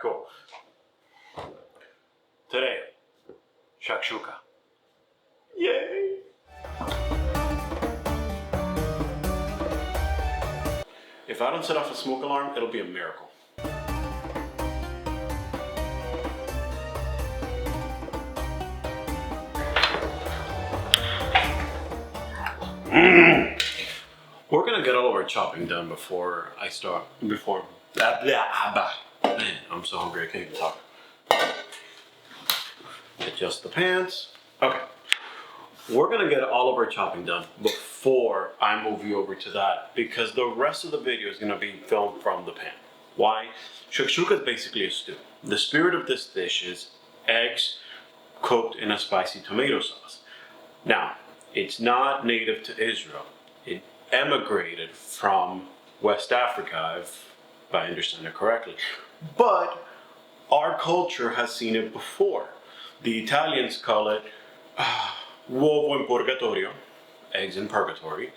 Cool. Today, Shakshuka. Yay! If I don't set off a smoke alarm, it'll be a miracle. We're gonna get all of our chopping done before I start. I'm so hungry I can't even talk. Adjust the pants. Okay. We're gonna get all of our chopping done before I move you over to that, because the rest of the video is gonna be filmed from the pan. Why? Shakshuka is basically a stew. The spirit of this dish is eggs cooked in a spicy tomato sauce. Now, it's not native to Israel. It emigrated from West Africa, if I understand it correctly. But our culture has seen it before. The Italians call it uovo in purgatorio, eggs in purgatory,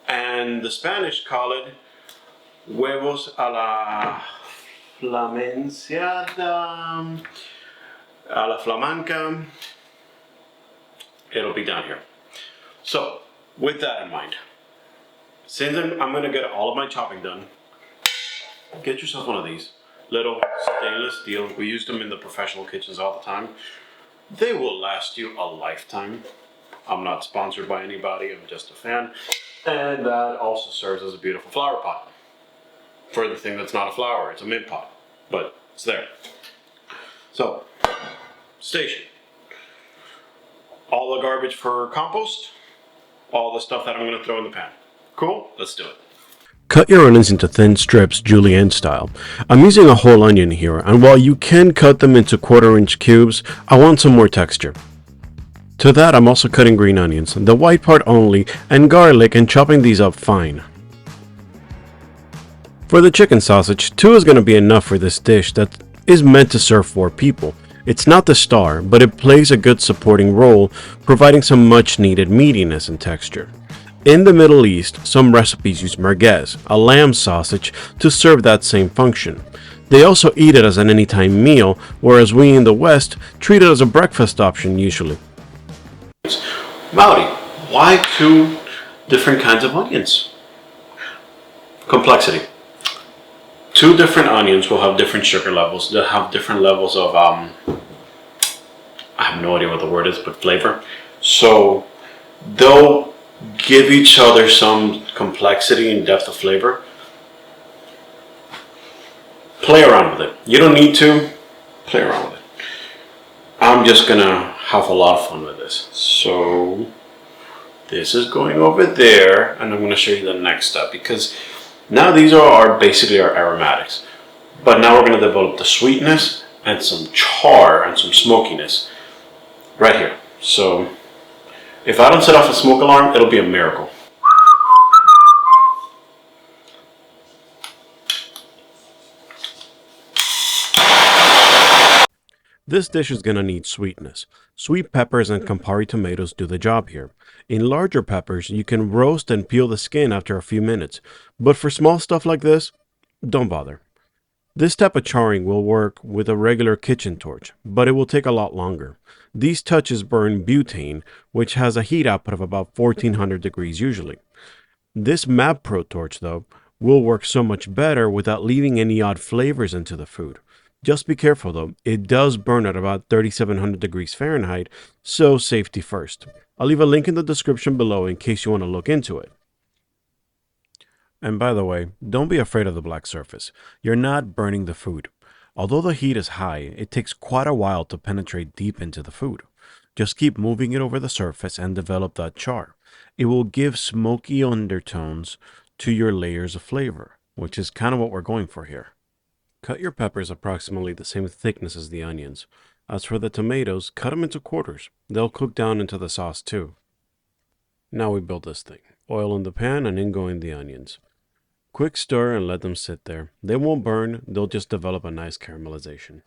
and the Spanish call it huevos a la Flamanca. It'll be down here. So, with that in mind, since I'm going to get all of my chopping done, get yourself one of these little stainless steel. We use them in the professional kitchens all the time. They will last you a lifetime. I'm not sponsored by anybody, I'm just a fan. And that also serves as a beautiful flower pot. For the thing that's not a flower, it's a mint pot, but it's there. So, station. All the garbage for compost, all the stuff that I'm going to throw in the pan. Cool? Let's do it. Cut your onions into thin strips, julienne style. I'm using a whole onion here, and while you can cut them into 1/4-inch cubes, I want some more texture. To that, I'm also cutting green onions, the white part only, and garlic, and chopping these up fine. For the chicken sausage, 2 is going to be enough for this dish that is meant to serve 4 people. It's not the star, but it plays a good supporting role, providing some much needed meatiness and texture. In the Middle East, some recipes use merguez, a lamb sausage, to serve that same function. They also eat it as an anytime meal, whereas we in the West treat it as a breakfast option usually. Maori, why 2 different kinds of onions? Complexity. 2 different onions will have different sugar levels. They'll have different levels of, I have no idea what the word is, but flavor. So they'll give each other some complexity and depth of flavor. Play around with it. You don't need to. Play around with it. I'm just gonna have a lot of fun with this. So this is going over there, and I'm gonna show you the next step, because now these are basically our aromatics. But now we're gonna develop the sweetness and some char and some smokiness right here. So if I don't set off a smoke alarm, it'll be a miracle. This dish is going to need sweetness. Sweet peppers and Campari tomatoes do the job here. In larger peppers, you can roast and peel the skin after a few minutes, but for small stuff like this, don't bother. This type of charring will work with a regular kitchen torch, but it will take a lot longer. These touches burn butane, which has a heat output of about 1400 degrees usually. This MAB Pro torch, though, will work so much better without leaving any odd flavors into the food. Just be careful though, it does burn at about 3700 degrees Fahrenheit, so safety first. I'll leave a link in the description below in case you want to look into it. And by the way, don't be afraid of the black surface. You're not burning the food. Although the heat is high, it takes quite a while to penetrate deep into the food. Just keep moving it over the surface and develop that char. It will give smoky undertones to your layers of flavor, which is kind of what we're going for here. Cut your peppers approximately the same thickness as the onions. As for the tomatoes, cut them into quarters. They'll cook down into the sauce too. Now we build this thing. Oil in the pan and in going the onions. Quick stir and let them sit there. They won't burn, they'll just develop a nice caramelization.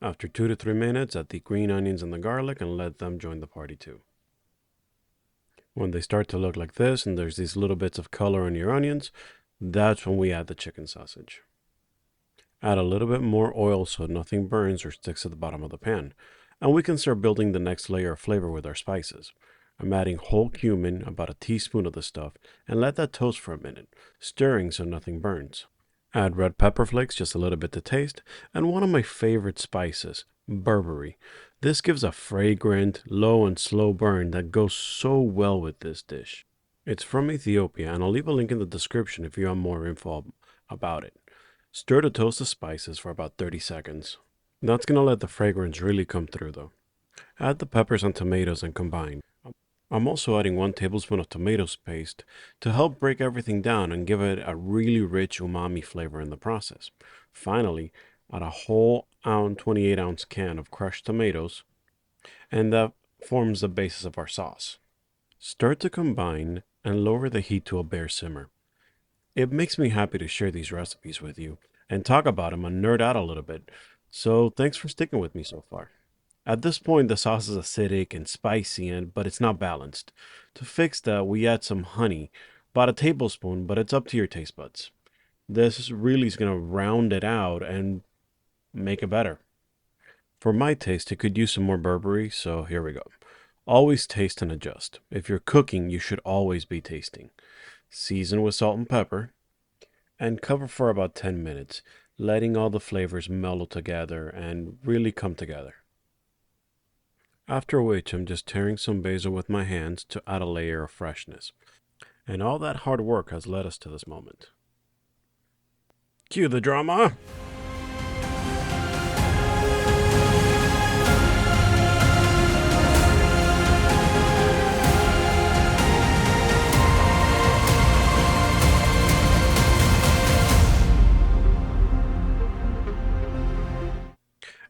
After 2 to 3 minutes, add the green onions and the garlic and let them join the party too. When they start to look like this and there's these little bits of color on your onions, that's when we add the chicken sausage. Add a little bit more oil so nothing burns or sticks at the bottom of the pan. And we can start building the next layer of flavor with our spices. I'm adding whole cumin, about a teaspoon of the stuff, and let that toast for a minute, stirring so nothing burns. Add red pepper flakes, just a little bit to taste, and one of my favorite spices, Berbere. This gives a fragrant, low and slow burn that goes so well with this dish. It's from Ethiopia, and I'll leave a link in the description if you want more info about it. Stir the toasted spices for about 30 seconds. That's gonna let the fragrance really come through though. Add the peppers and tomatoes and combine. I'm also adding 1 tablespoon of tomato paste to help break everything down and give it a really rich umami flavor in the process. Finally, add a whole 28-ounce can of crushed tomatoes, and that forms the basis of our sauce. Stir to combine and lower the heat to a bare simmer. It makes me happy to share these recipes with you and talk about them and nerd out a little bit. So thanks for sticking with me so far. At this point, the sauce is acidic and spicy, but it's not balanced. To fix that, we add some honey, about a tablespoon, but it's up to your taste buds. This really is going to round it out and make it better. For my taste, it could use some more Burberry, so here we go. Always taste and adjust. If you're cooking, you should always be tasting. Season with salt and pepper, and cover for about 10 minutes, letting all the flavors mellow together and really come together. After which, I'm just tearing some basil with my hands to add a layer of freshness. And all that hard work has led us to this moment. Cue the drama!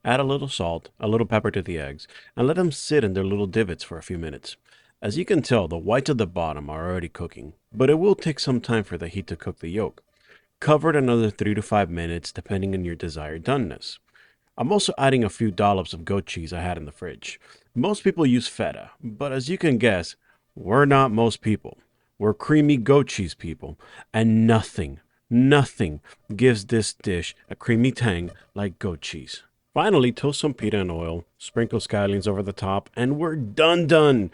Add a little salt, a little pepper to the eggs, and let them sit in their little divots for a few minutes. As you can tell, the whites at the bottom are already cooking, but it will take some time for the heat to cook the yolk. Cover it another 3 to 5 minutes depending on your desired doneness. I'm also adding a few dollops of goat cheese I had in the fridge. Most people use feta, but as you can guess, we're not most people. We're creamy goat cheese people, and nothing gives this dish a creamy tang like goat cheese. Finally, toast some pita in oil, sprinkle scallions over the top, and we're done.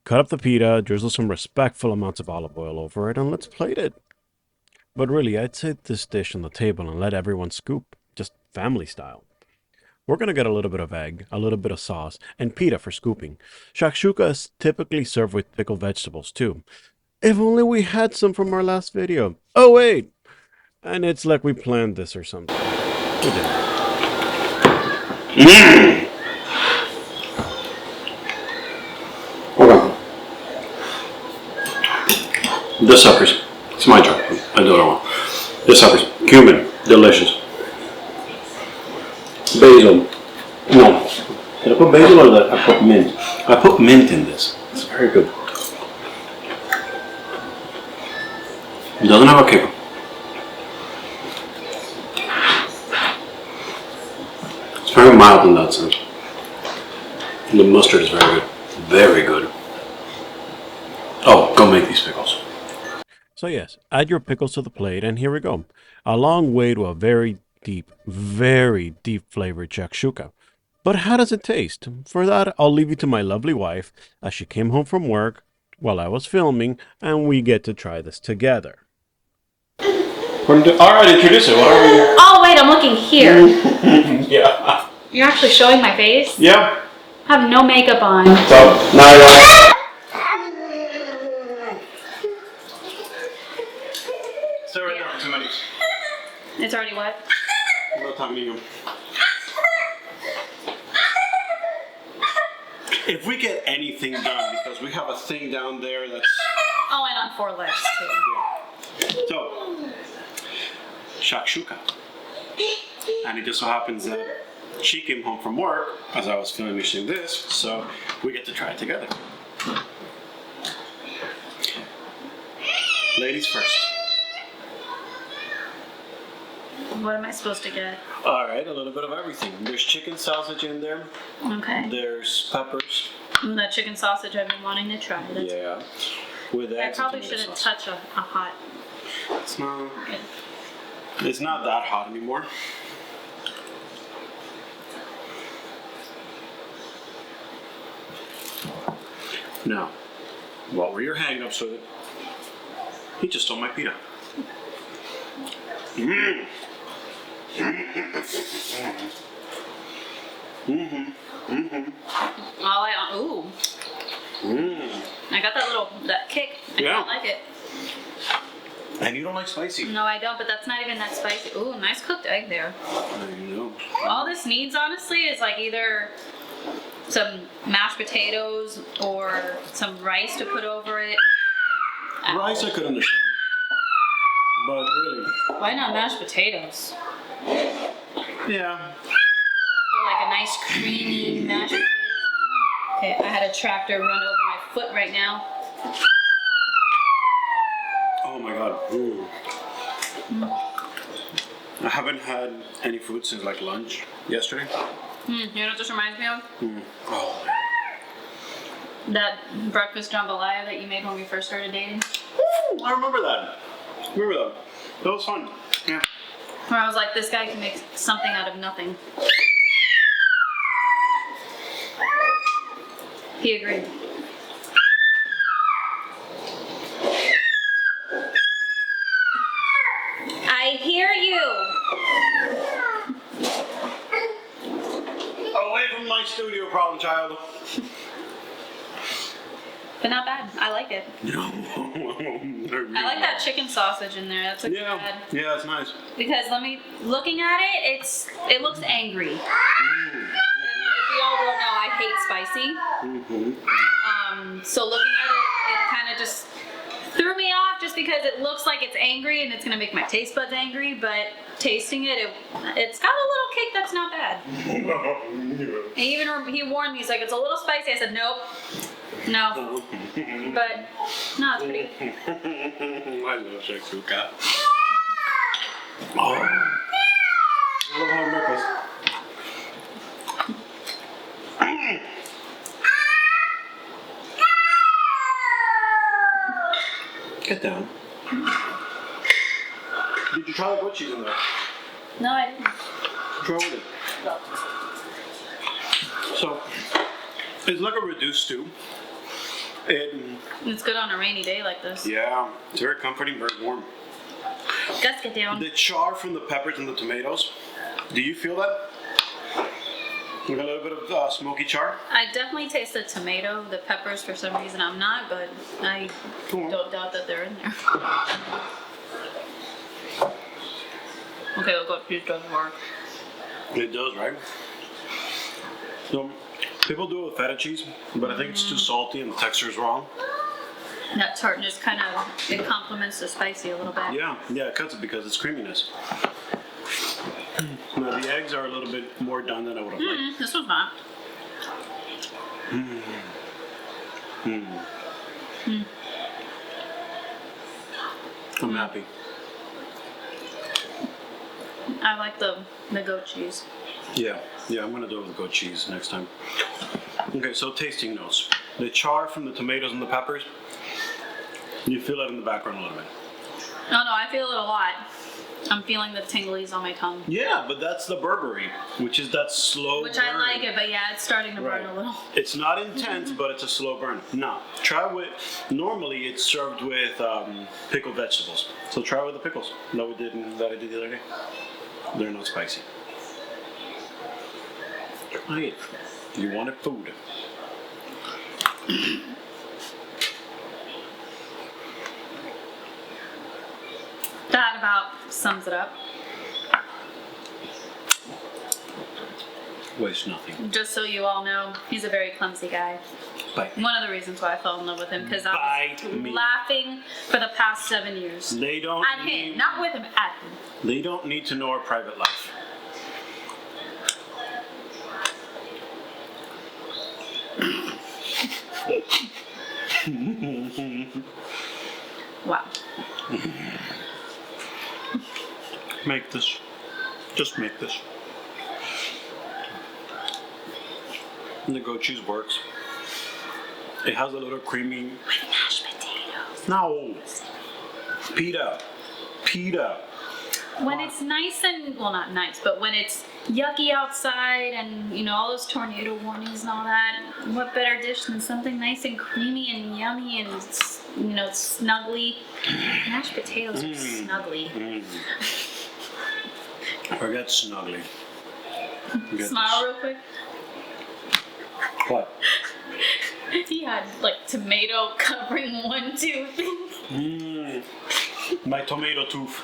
Cut up the pita, drizzle some respectful amounts of olive oil over it, and let's plate it. But really, I'd set this dish on the table and let everyone scoop, just family style. We're gonna get a little bit of egg, a little bit of sauce, and pita for scooping. Shakshuka is typically served with pickled vegetables too. If only we had some from our last video. Oh wait! And it's like we planned this or something. We didn't. This sucker's. It's my job. I do what I want. This sucker's. Cumin. Delicious. Basil. No. Did I put basil or did I put mint? I put mint in this. It's very good. It doesn't have a kick. It's very mild in that sense. And the mustard is very good. Very good. Oh, go make these pickles. So yes, add your pickles to the plate, and here we go. A long way to a very deep flavored shakshuka. But how does it taste? For that, I'll leave you to my lovely wife as she came home from work while I was filming, and we get to try this together. Alright, introduce it. What are we? Oh wait, I'm looking here. Yeah. You're actually showing my face? Yeah. I have no makeup on. So, now you Stay right there, 2 minutes. It's already what? No time to you. If we get anything done, because we have a thing down there that's... Oh, and on 4 legs too. Yeah. So, shakshuka. And it just so happens that she came home from work as I was finishing this, so we get to try it together. Ladies first. What am I supposed to get? Alright, a little bit of everything. There's chicken sausage in there. Okay. There's peppers. And that chicken sausage I've been wanting to try. Yeah. With eggs. I probably shouldn't touch a hot. It's not that hot anymore. Now, what were your hang-ups with it? He just stole my pita. Mmm. Ooh. Mmm. I got that kick. I Yeah. don't like it. And you don't like spicy. No, I don't, but that's not even that spicy. Ooh, nice cooked egg there. I know. All this needs, honestly, is like either some mashed potatoes or some rice to put over it. Rice I could understand. But really. Why not mashed potatoes? Yeah. Or like a nice creamy mashed potato. Okay, I had a tractor run over my foot right now. Oh my god. Ooh. I haven't had any food since like lunch yesterday. You know what this reminds me of? Oh. That breakfast jambalaya that you made when we first started dating. Ooh, I remember that. That was fun. Yeah. Where I was like, this guy can make something out of nothing. He agreed. I hear you. Away from my studio, problem child. But not bad. I like it. No. I like that chicken sausage in there. That's a Yeah. Yeah, it's nice. Because looking at it, it looks angry. If you all don't know, I hate spicy. So looking at it kind of just threw me off just because it looks like it's angry and it's gonna make my taste buds angry. But tasting it, it's got a little kick that's not bad. He warned me, he's like, it's a little spicy. I said, nope. No. But no, it's pretty good. I love Shakshuka. Oh. I love having breakfast. Get down. Did you try the goat cheese in there? No, I didn't. Try with it. So, it's like a reduced stew. It's good on a rainy day like this. Yeah, it's very comforting, very warm. Gus, get down. The char from the peppers and the tomatoes, do you feel that? Like a little bit of smoky char? I definitely taste the tomato, the peppers for some reason I'm not, but I don't doubt that they're in there. Okay, the goat cheese doesn't work. It does, right? So, people do it with feta cheese, but I think it's too salty and the texture is wrong. That tartness kind of, it complements the spicy a little bit. Yeah, it cuts it because it's creaminess. Now the eggs are a little bit more done than I would have liked. This one's not. I'm happy. I like the goat cheese. Yeah, I'm gonna do it with goat cheese next time. Okay, so tasting notes. The char from the tomatoes and the peppers, you feel it in the background a little bit. Oh no, I feel it a lot. I'm feeling the tinglies on my tongue. Yeah, but that's the Berbere, which is that slow Which burn. I like it, but yeah, it's starting to burn a little. It's not intense, but it's a slow burn. Now, try with, normally it's served with pickled vegetables. So try with the pickles that I did the other day. They're not spicy. Try it. You wanted food. That about sums it up. Waste nothing. Just so you all know, he's a very clumsy guy. Bite. One of the reasons why I fell in love with him, because I was Bite me. laughing for the past 7 years. They don't At him, not with him, at him. They don't need to know our private life. Wow. Make this. Just make this. And the goat cheese works. It has a little creamy. With mashed potatoes. No. Pita. when it's nice and, well, not nice, but when it's yucky outside and, you know, all those tornado warnings and all that, what better dish than something nice and creamy and yummy and, you know, snuggly. Mashed potatoes are snuggly. Forget snuggly. Smile real quick. What? He had like tomato covering one tooth. My tomato tooth.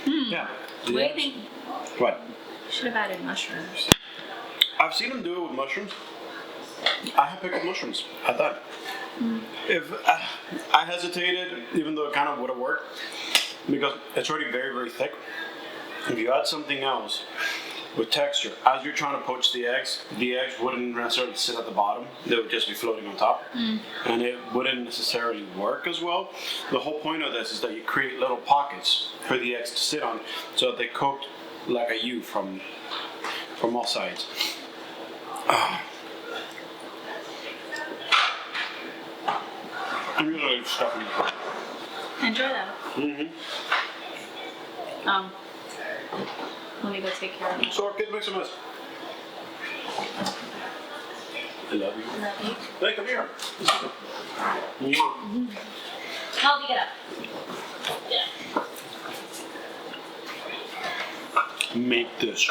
Yeah. What do you think? What? Should have added mushrooms. I've seen them do it with mushrooms. I have pickled mushrooms. I thought. If I hesitated, even though it kind of would have worked, because it's already very, very thick. If you add something else with texture, as you're trying to poach the eggs wouldn't necessarily sit at the bottom. They would just be floating on top. And it wouldn't necessarily work as well. The whole point of this is that you create little pockets for the eggs to sit on so that they cooked like a U from all sides. I'm really like stuffing it. Enjoy that. Let me go take care of it. So our kid makes a mess. I love you. Love you. Hey, come here. I'll pick it up. Yeah. Make this.